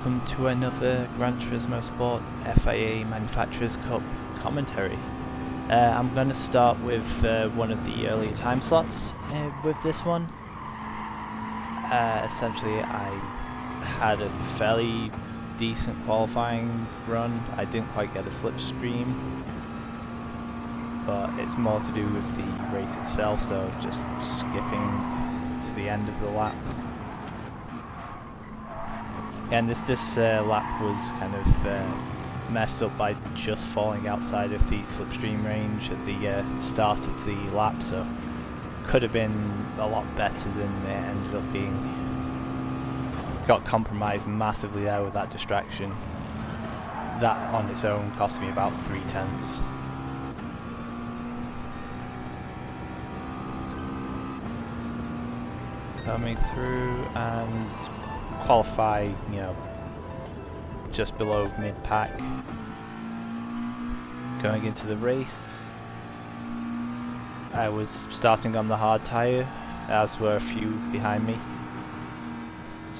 welcome to another Gran Turismo Sport FIA Manufacturers Cup commentary. I'm going to start with one of the earlier time slots with this one. Essentially, I had a fairly decent qualifying run. I didn't quite get a slipstream, but it's more to do with the race itself, so just skipping to the end of the lap. And this lap was kind of messed up by just falling outside of the slipstream range at the start of the lap, so could have been a lot better than it ended up being. Got compromised massively there with that distraction. That on its own cost me about 3/10. Coming through and qualify, just below mid-pack. Going into the race, I was starting on the hard tyre, as were a few behind me.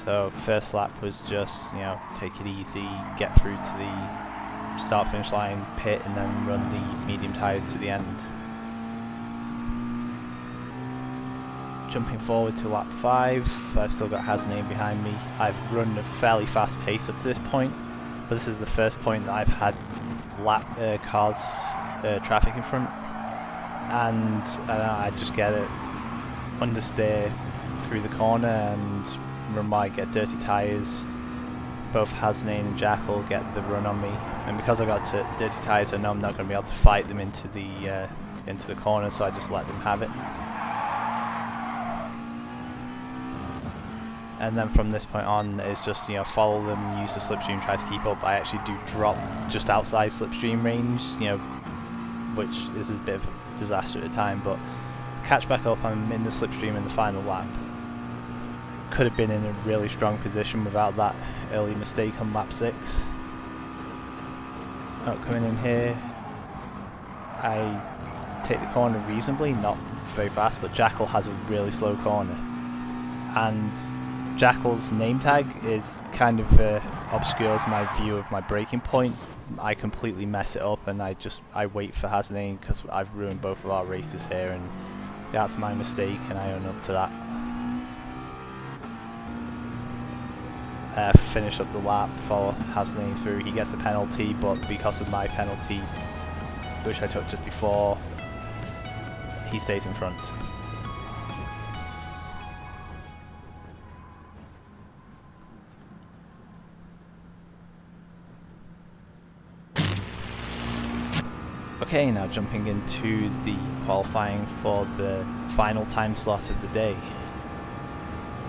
So first lap was just, take it easy, get through to the start-finish line, pit, and then run the medium tyres to the end. Jumping forward to lap 5, I've still got Hasnain behind me. I've run a fairly fast pace up to this point, but this is the first point that I've had cars, traffic in front, and I just get it, understeer through the corner and might get dirty tyres. Both Hasnain and Jackal get the run on me, and because I got dirty tyres, I know I'm not going to be able to fight them into the corner, so I just let them have it. And then from this point on, it's just follow them, use the slipstream, try to keep up. I actually do drop just outside slipstream range, which is a bit of a disaster at the time, but catch back up. I'm in the slipstream in the final lap. Could have been in a really strong position without that early mistake on lap 6. Coming in here, I take the corner reasonably, not very fast, but Jackal has a really slow corner, and Jackal's name tag is kind of obscures my view of my braking point. I completely mess it up, and I wait for Hasnain because I've ruined both of our races here, and that's my mistake, and I own up to that. Finish up the lap, follow Hasnain through. He gets a penalty, but because of my penalty, which I took just before, he stays in front. Okay, now jumping into the qualifying for the final time slot of the day.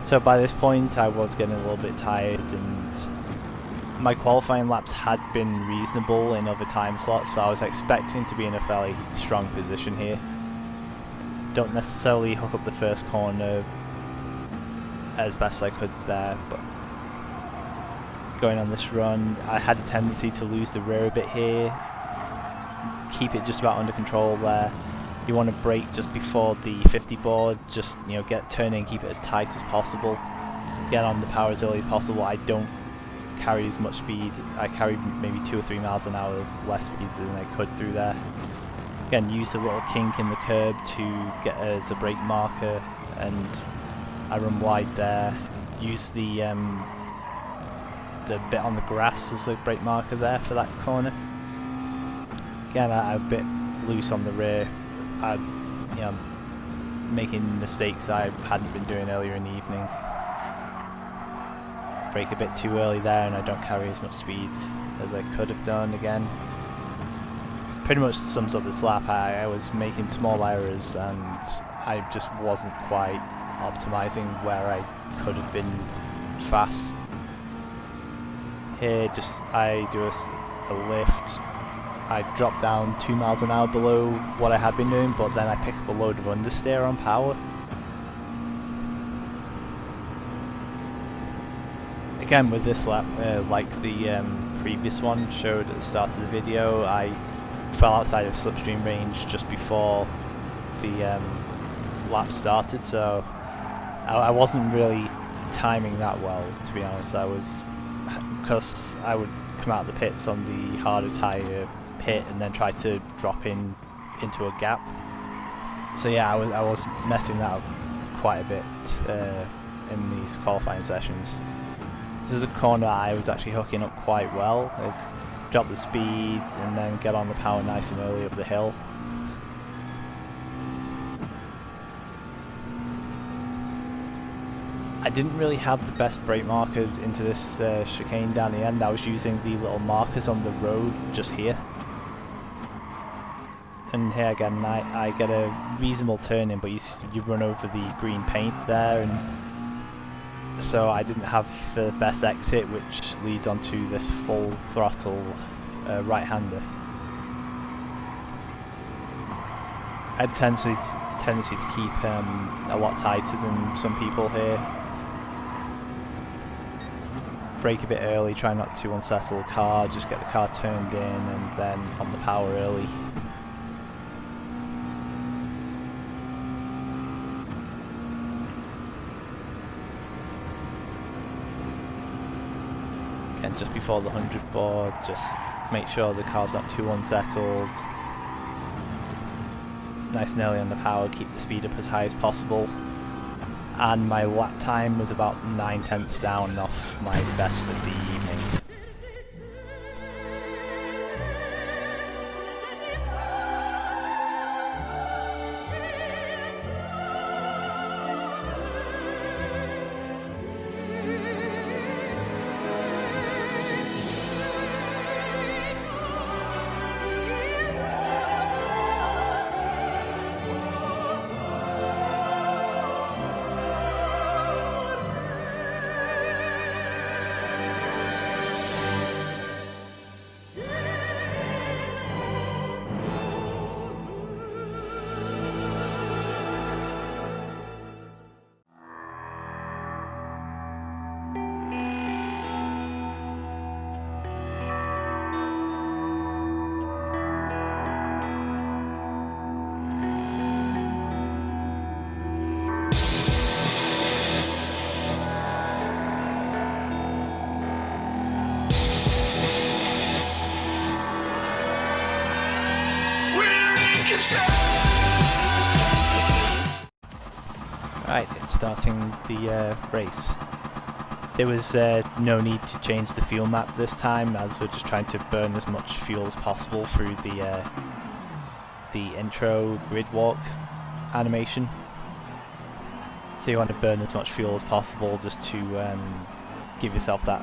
So by this point I was getting a little bit tired, and my qualifying laps had been reasonable in other time slots, so I was expecting to be in a fairly strong position here. Don't necessarily hook up the first corner as best I could there, but going on this run I had a tendency to lose the rear a bit here. Keep it just about under control there. You want to brake just before the 50 board, just turn in, keep it as tight as possible, get on the power as early as possible. I don't carry as much speed. I carried maybe 2 or 3 miles an hour less speed than I could through there. Again, use the little kink in the curb to get as a brake marker, and I run wide there. Use the bit on the grass as a brake marker there for that corner. Again, I'm a bit loose on the rear. I'm making mistakes that I hadn't been doing earlier in the evening. Brake a bit too early there, and I don't carry as much speed as I could have done again. It pretty much sums up this lap. I was making small errors, and I just wasn't quite optimizing where I could have been fast. Here, I do a lift. I drop down 2 miles an hour below what I had been doing, but then I pick up a load of understeer on power. Again, with this lap, like the previous one showed at the start of the video, I fell outside of slipstream range just before the lap started, so I wasn't really timing that well, to be honest. I was because I would come out of the pits on the harder tyre pit and then try to drop into a gap. So yeah, I was messing that up quite a bit in these qualifying sessions. This is a corner I was actually hooking up quite well. It's drop the speed and then get on the power nice and early up the hill. I didn't really have the best brake marker into this chicane down the end. I was using the little markers on the road just here. And here again, I get a reasonable turn in, but you run over the green paint there, and so I didn't have the best exit, which leads onto this full throttle right-hander. I had a tendency to keep a lot tighter than some people here. Brake a bit early, try not to unsettle the car, just get the car turned in and then on the power early. Again, just before the 100 board, just make sure the car's not too unsettled. Nice and early on the power, keep the speed up as high as possible. And my lap time was about 9/10 down off my best of the evening. Right, it's starting the race. There was no need to change the fuel map this time, as we're just trying to burn as much fuel as possible through the intro grid walk animation. So you want to burn as much fuel as possible just to give yourself that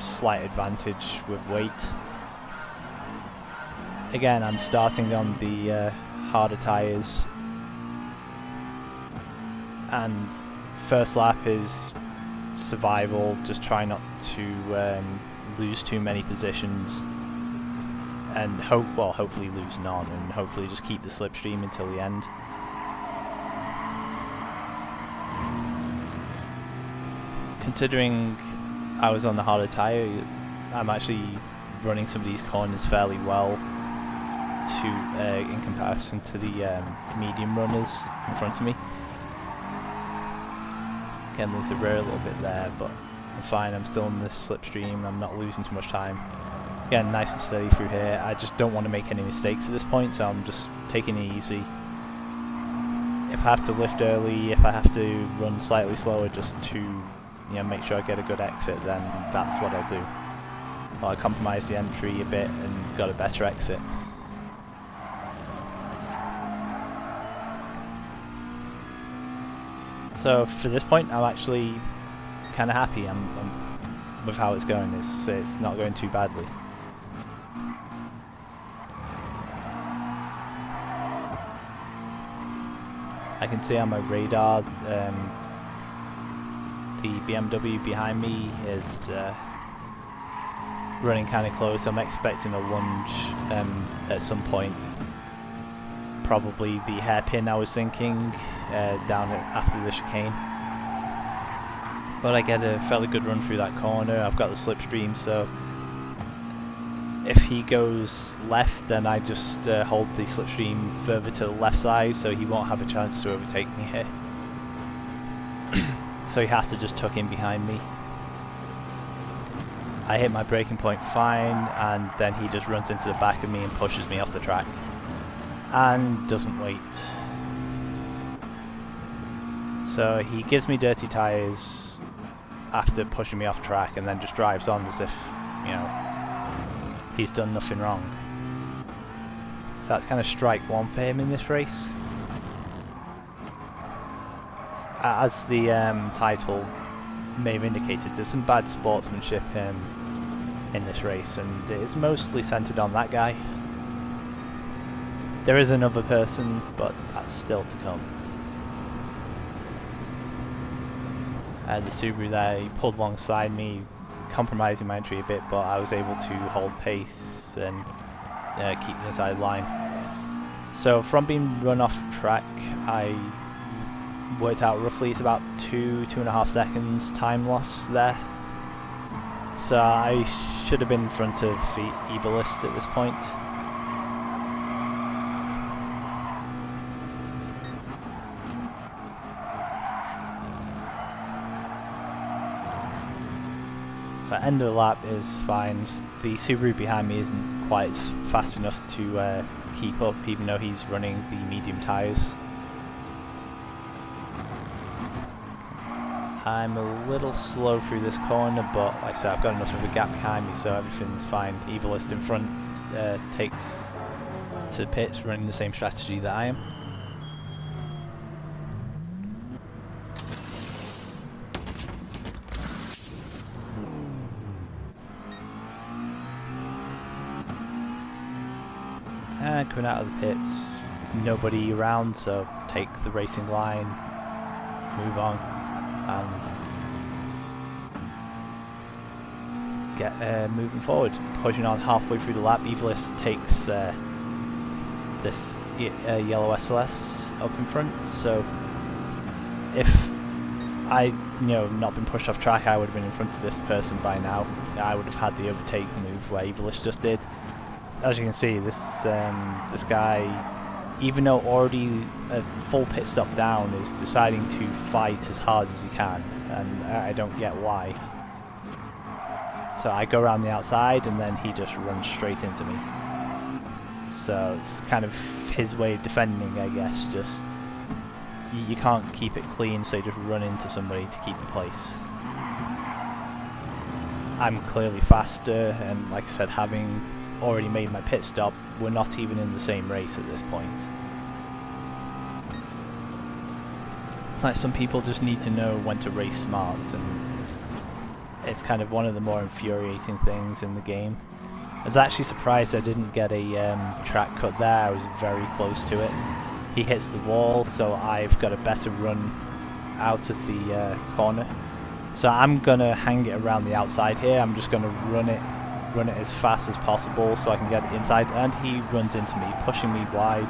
slight advantage with weight. Again, I'm starting on the harder tyres, and first lap is survival, just try not to lose too many positions and hopefully lose none, and hopefully just keep the slipstream until the end. Considering I was on the harder tyre, I'm actually running some of these corners fairly well in comparison to the medium runners in front of me. Again, there's a rear a little bit there, but I'm fine. I'm still in this slipstream. I'm not losing too much time. Again, nice and steady through here. I just don't want to make any mistakes at this point, so I'm just taking it easy. If I have to lift early, if I have to run slightly slower just to make sure I get a good exit, then that's what I'll do. Well, I compromised the entry a bit and got a better exit. So for this point, I'm actually kind of happy. I'm with how it's going. It's not going too badly. I can see on my radar the BMW behind me is running kind of close. I'm expecting a lunge at some point. Probably the hairpin I was thinking down after the chicane. But I get a fairly good run through that corner. I've got the slipstream, so if he goes left, then I just hold the slipstream further to the left side, so he won't have a chance to overtake me here. So he has to just tuck in behind me. I hit my braking point fine, and then he just runs into the back of me and pushes me off the track. And doesn't wait. So he gives me dirty tyres after pushing me off track, and then just drives on as if, you know, he's done nothing wrong. So that's kind of strike one for him in this race. As the title may have indicated, there's some bad sportsmanship in this race, and it is mostly centered on that guy. There is another person, but that's still to come. The Subaru there, he pulled alongside me, compromising my entry a bit, but I was able to hold pace and keep the inside line. So from being run off track, I worked out roughly it's about 2.5 seconds time loss there. So I should have been in front of the Evilist at this point. So end of the lap is fine. The Subaru behind me isn't quite fast enough to keep up, even though he's running the medium tyres. I'm a little slow through this corner, but like I said, I've got enough of a gap behind me, so everything's fine. Evilist in front takes to the pits, running the same strategy that I am. And coming out of the pits, nobody around, so take the racing line, move on, and get moving forward. Pushing on halfway through the lap, Evilist takes this yellow SLS up in front, so if I not been pushed off track, I would have been in front of this person by now. I would have had the overtake move where Evilist just did. As you can see, this guy, even though already a full pit stop down, is deciding to fight as hard as he can, and I don't get why. So I go around the outside, and then he just runs straight into me. So it's kind of his way of defending, I guess. Just you can't keep it clean, so you just run into somebody to keep the place. I'm clearly faster, and like I said, having already made my pit stop, we're not even in the same race at this point. It's like some people just need to know when to race smart, and it's kind of one of the more infuriating things in the game. I was actually surprised I didn't get a track cut there. I was very close to it. He hits the wall, so I've got a better run out of the corner. So I'm gonna hang it around the outside here. I'm just gonna run it as fast as possible so I can get it inside, and he runs into me, pushing me wide,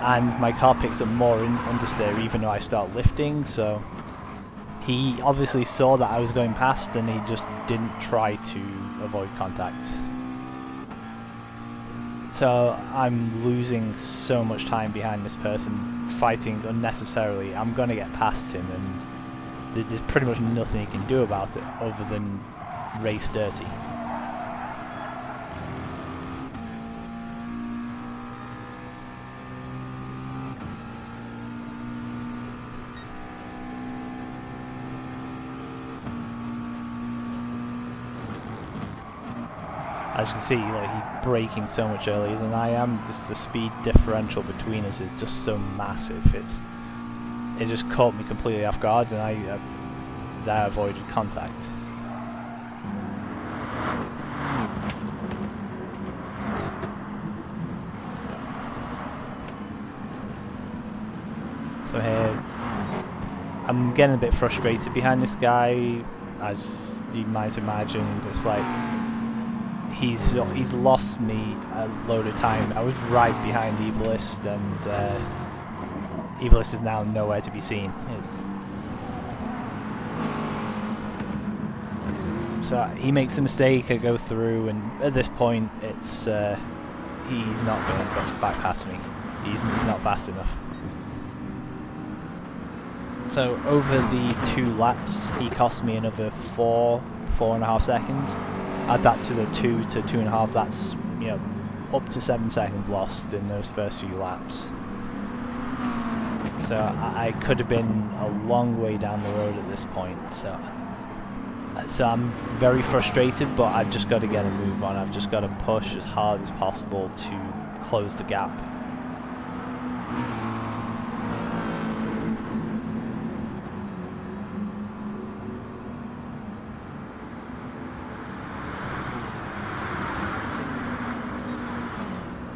and my car picks up more understeer even though I start lifting, so he obviously saw that I was going past and he just didn't try to avoid contact. So I'm losing so much time behind this person, fighting unnecessarily. I'm gonna get past him, and there's pretty much nothing he can do about it other than race dirty. As you can see, like, he's braking so much earlier than I am. The speed differential between us is just so massive. It just caught me completely off guard, and I avoided contact. So here, I'm getting a bit frustrated behind this guy, as you might imagine. It's like he's lost me a load of time. I was right behind Evilist, and Evilist is now nowhere to be seen. So he makes a mistake, I go through, and at this point it's he's not going to get back past me. He's not fast enough. So over the 2 laps, he cost me another 4.5 seconds. add that to the 2 to 2.5, that's, you know, up to 7 seconds lost in those first few laps. So I could have been a long way down the road at this point. So I'm very frustrated, but I've just got to get a move on. I've just got to push as hard as possible to close the gap.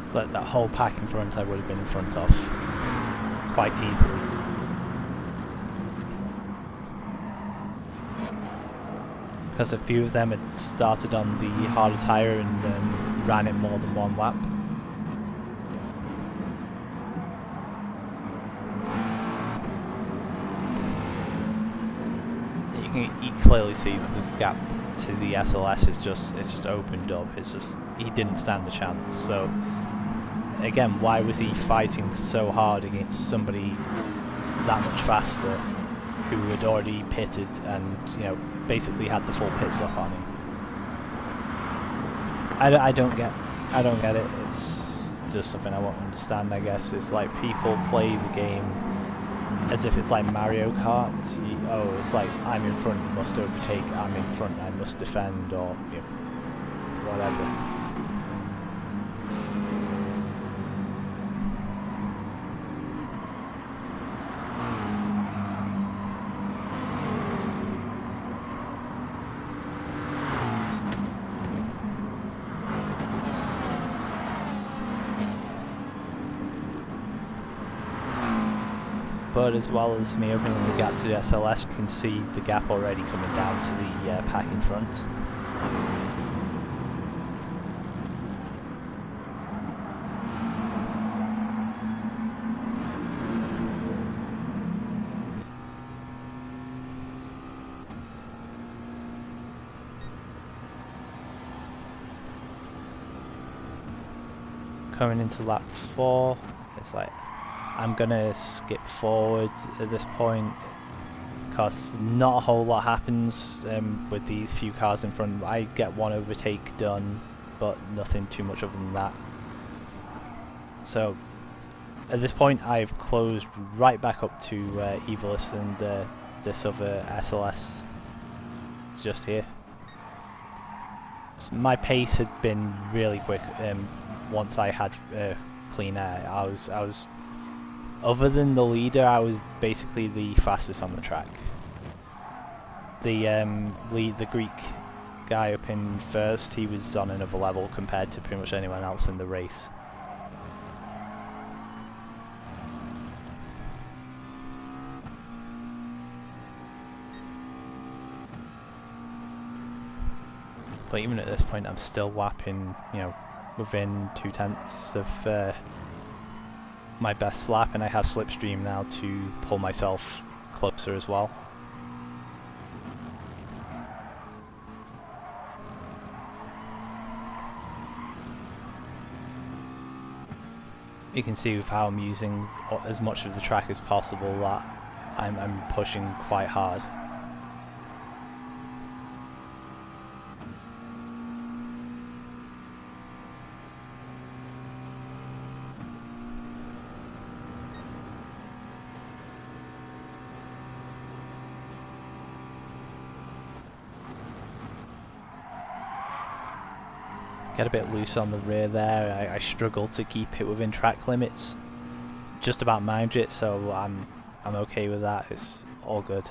It's like that whole pack in front I would have been in front of quite easily. Because a few of them had started on the harder tyre and ran it more than one lap. You clearly see the gap to the SLS is just opened up. It's just, he didn't stand the chance. So again, why was he fighting so hard against somebody that much faster, who had already pitted and, you know, basically had the full pit stop on him? I don't get it. It's just something I won't understand, I guess. It's like people play the game as if it's like Mario Kart. Oh, it's like, I'm in front, you must overtake, I'm in front, I must defend, or, you know, whatever. But as well as me opening the gap to the SLS, you can see the gap already coming down to the pack in front. Coming into lap 4, it's like, I'm gonna skip forward at this point because not a whole lot happens with these few cars in front. I get one overtake done, but nothing too much other than that. So at this point I've closed right back up to Evilus and this other SLS just here. So my pace had been really quick once I had clean air. I was other than the leader, I was basically the fastest on the track. The Greek guy up in first, he was on another level compared to pretty much anyone else in the race. But even at this point, I'm still lapping, you know, within 0.2 of my best lap, and I have slipstream now to pull myself closer as well. You can see with how I'm using as much of the track as possible that I'm pushing quite hard. Get a bit loose on the rear there. I struggle to keep it within track limits. Just about manage it, so I'm okay with that. It's all good.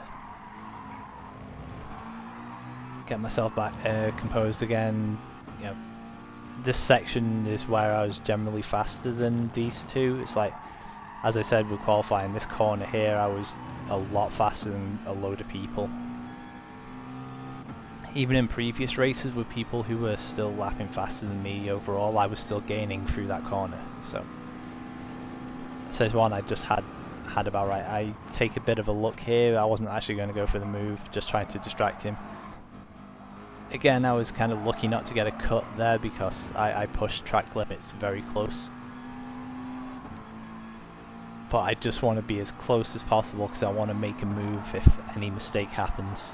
Get myself back composed again. You know, this section is where I was generally faster than these two. It's like, as I said with qualifying, this corner here I was a lot faster than a load of people. Even in previous races with people who were still lapping faster than me overall, I was still gaining through that corner. So it's one I just had about right. I take a bit of a look here. I wasn't actually going to go for the move, just trying to distract him. Again, I was kind of lucky not to get a cut there because I pushed track limits very close. But I just want to be as close as possible because I want to make a move if any mistake happens.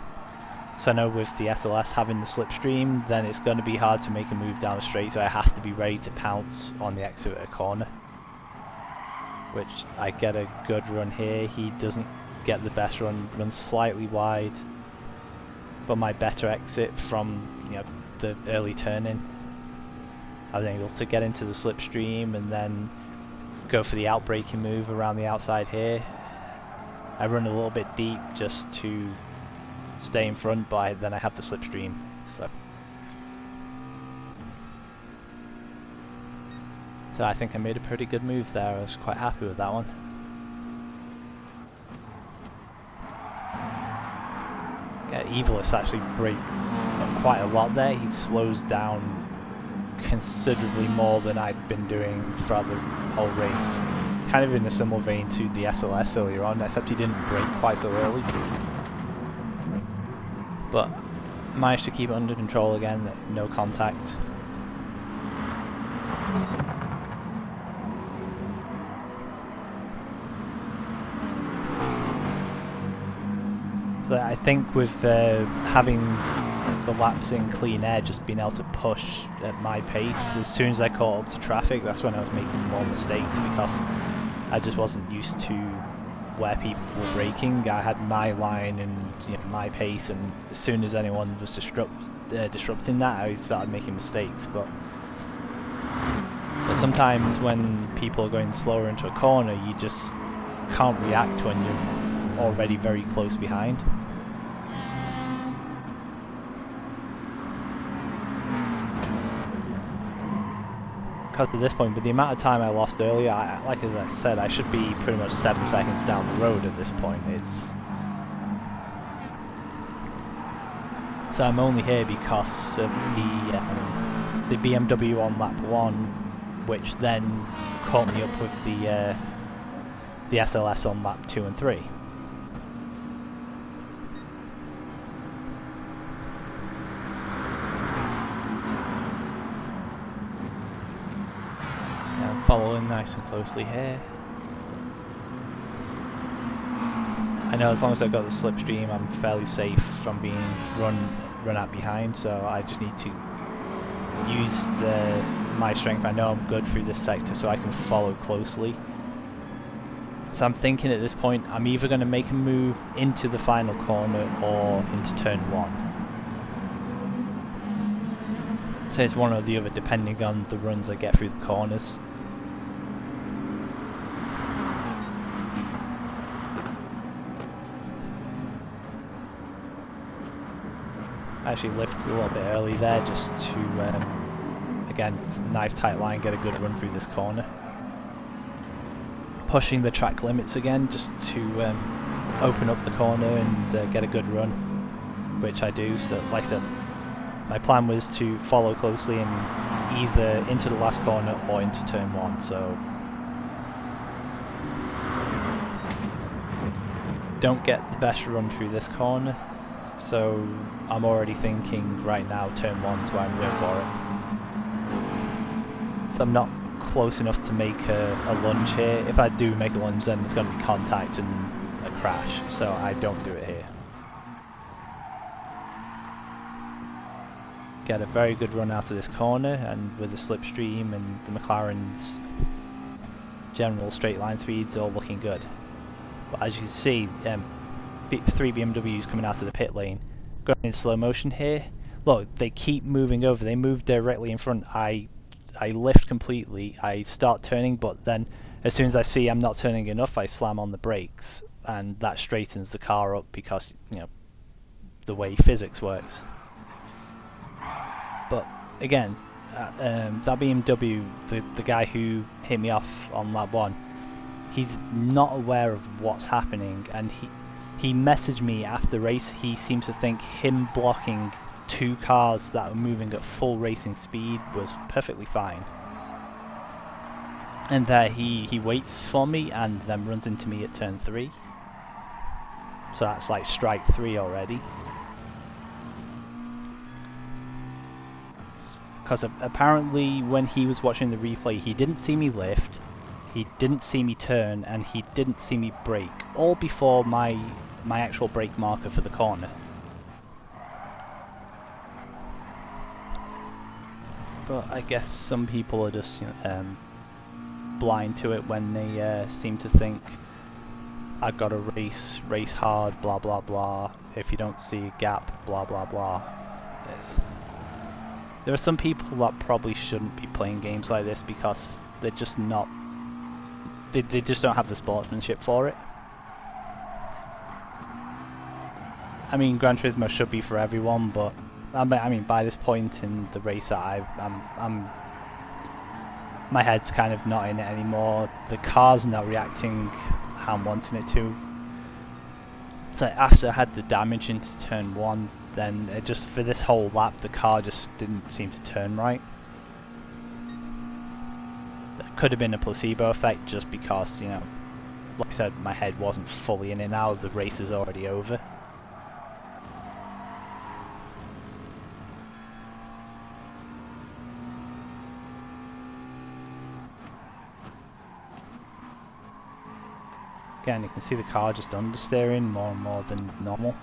So I know with the SLS having the slipstream, then it's going to be hard to make a move down the straight, so I have to be ready to pounce on the exit of a corner. Which I get a good run here. He doesn't get the best run, runs slightly wide, but my better exit from the early turn-in, I was able to get into the slipstream and then go for the outbraking move around the outside here. I run a little bit deep just to stay in front, but then I have the slipstream. So I think I made a pretty good move there. I was quite happy with that one. Yeah, Evilus actually brakes quite a lot there. He slows down considerably more than I'd been doing throughout the whole race. Kind of in a similar vein to the SLS earlier on, except he didn't brake quite so early. But managed to keep it under control again, no contact. So I think with having the laps in clean air, just being able to push at my pace, as soon as I caught up to traffic, that's when I was making more mistakes, because I just wasn't used to where people were braking. I had my line and my pace, and as soon as anyone was disrupting that, I started making mistakes. But sometimes when people are going slower into a corner, you just can't react when you're already very close behind. Because at this point, with the amount of time I lost earlier, like as I said, I should be pretty much 7 seconds down the road at this point. So I'm only here because of the BMW on lap 1, which then caught me up with the SLS on lap 2 and 3. Following nice and closely here. I know as long as I've got the slipstream, I'm fairly safe from being run out behind, so I just need to use my strength. I know I'm good through this sector, so I can follow closely. So I'm thinking at this point, I'm either going to make a move into the final corner or into turn 1. So it's one or the other depending on the runs I get through the corners. I actually lifted a little bit early there just to, again, nice tight line, get a good run through this corner. Pushing the track limits again just to open up the corner and get a good run, which I do. So like I said, my plan was to follow closely and either into the last corner or into turn 1, so don't get the best run through this corner. So I'm already thinking right now turn 1's where I'm going for it. So I'm not close enough to make a lunge here. If I do make a lunge, then it's going to be contact and a crash, so I don't do it here. Get a very good run out of this corner, and with the slipstream and the McLaren's general straight line speeds all looking good. But as you can see, 3 BMWs coming out of the pit lane, going in slow motion here. Look, they keep moving over. They move directly in front. I lift completely. I start turning, but then as soon as I see I'm not turning enough, I slam on the brakes, and that straightens the car up because the way physics works. But again, that BMW, the guy who hit me off on lap 1, he's not aware of what's happening, and he messaged me after the race. He seems to think him blocking 2 cars that were moving at full racing speed was perfectly fine. And there he waits for me and then runs into me at turn 3. So that's like strike 3 already. Because apparently when he was watching the replay, he didn't see me lift, he didn't see me turn, and he didn't see me brake, all before my actual brake marker for the corner. But I guess some people are just blind to it when they seem to think I've got to race hard, blah blah blah. If you don't see a gap, blah blah blah. There are some people that probably shouldn't be playing games like this because they're just not. They just don't have the sportsmanship for it. I mean, Gran Turismo should be for everyone, but I mean, by this point in the race, my head's kind of not in it anymore. The car's not reacting how I'm wanting it to. So after I had the damage into turn 1, then it just, for this whole lap, the car just didn't seem to turn right. That could have been a placebo effect, just because, you know, like I said, my head wasn't fully in it now. The race is already over. Again, you can see the car just understeering more and more than normal.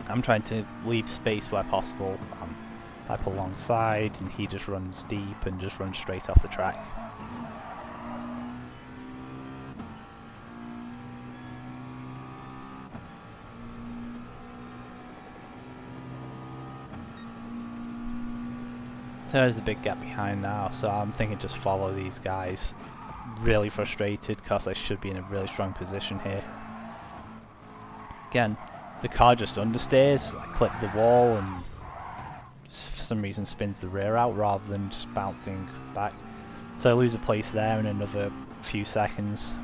I'm trying to leave space where possible. I pull alongside and he just runs deep and just runs straight off the track. So there's a big gap behind now, so I'm thinking just follow these guys. Really frustrated because I should be in a really strong position here. Again, the car just understeers. I clip the wall and just for some reason spins the rear out rather than just bouncing back. So I lose a place there in another few seconds.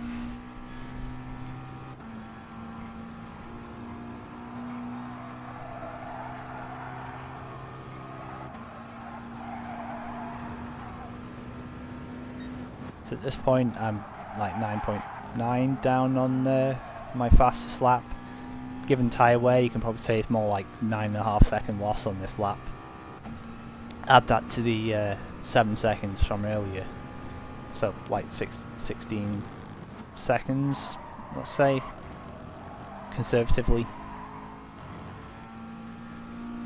So at this point I'm like 9.9 down on my fastest lap. Given tyre wear, you can probably say it's more like 9.5 second loss on this lap. Add that to the 7 seconds from earlier, so like 16 seconds, let's say, conservatively.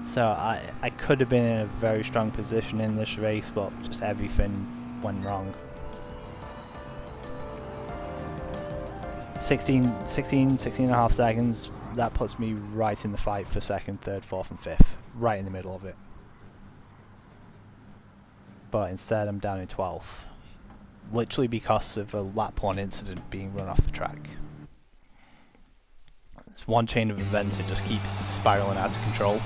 So I could have been in a very strong position in this race, but just everything went wrong. 16 and a half seconds, that puts me right in the fight for second, third, fourth and fifth, right in the middle of it. But instead I'm down in 12th, literally because of a lap 1 incident being run off the track. It's one chain of events, it just keeps spiraling out of control.